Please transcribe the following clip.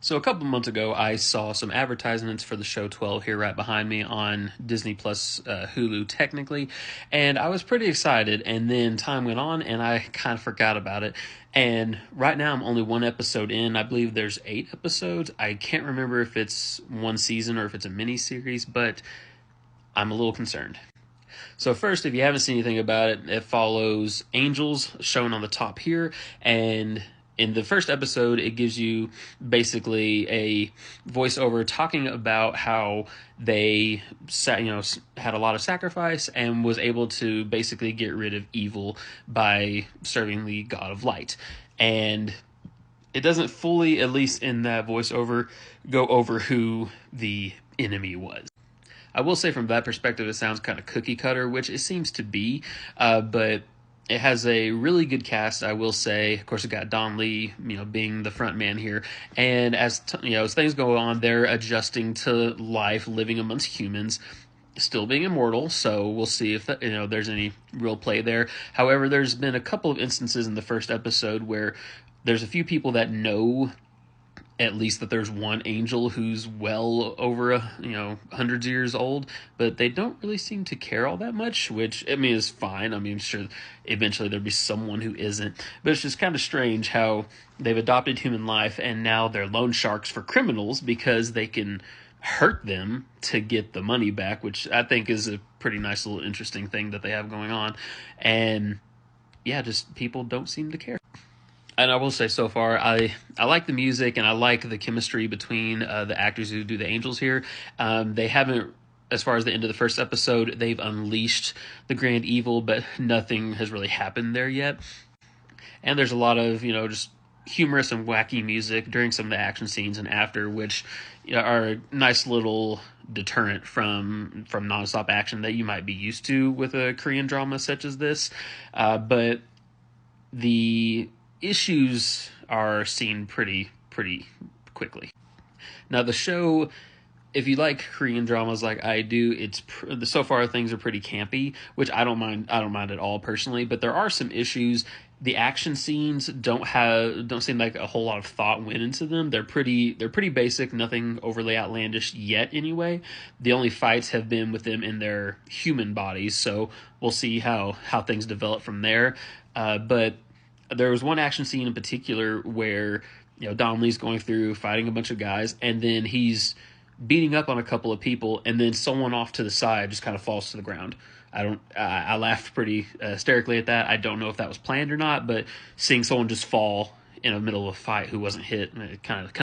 So a couple months ago, I saw some advertisements for the show 12 here right behind me on Disney Plus Hulu, technically, and I was pretty excited. And then time went on, and I kind of forgot about it. And right now, I'm only one episode in. I believe there's 8 episodes. I can't remember if it's one season or if it's a mini series, but I'm a little concerned. So first, if you haven't seen anything about it, it follows angels shown on the top here, and in the first episode, it gives you basically a voiceover talking about how they, had a lot of sacrifice and was able to basically get rid of evil by serving the God of Light. And it doesn't fully, at least in that voiceover, go over who the enemy was. I will say from that perspective, it sounds kind of cookie cutter, which it seems to be, but it has a really good cast, I will say. Of course, it got Don Lee, being the front man here, and as things go on, they're adjusting to life, living amongst humans, still being immortal. So we'll see if there's any real play there. However, there's been a couple of instances in the first episode where there's a few people that know at least that there's one angel who's well over hundreds of years old, but they don't really seem to care all that much, which is fine. Sure, eventually there'll be someone who isn't, but it's just kind of strange how they've adopted human life and now they're loan sharks for criminals because they can hurt them to get the money back, which I think is a pretty nice little interesting thing that they have going on. And yeah, just people don't seem to care. And I will say, so far, I like the music and I like the chemistry between the actors who do the angels here. They haven't, as far as the end of the first episode, they've unleashed the grand evil, but nothing has really happened there yet. And there's a lot of, just humorous and wacky music during some of the action scenes and after, which are a nice little deterrent from nonstop action that you might be used to with a Korean drama such as this. But the issues are seen pretty quickly. Now the show, if you like Korean dramas like I do, so far things are pretty campy, which I don't mind at all personally, but there are some issues. The action scenes don't seem like a whole lot of thought went into them. They're pretty basic, nothing overly outlandish yet anyway. The only fights have been with them in their human bodies, so we'll see how things develop from there. But there was one action scene in particular where Don Lee's going through fighting a bunch of guys, and then he's beating up on a couple of people, and then someone off to the side just kind of falls to the ground. I laughed pretty hysterically at that. I don't know if that was planned or not, but seeing someone just fall in the middle of a fight who wasn't hit, it kind of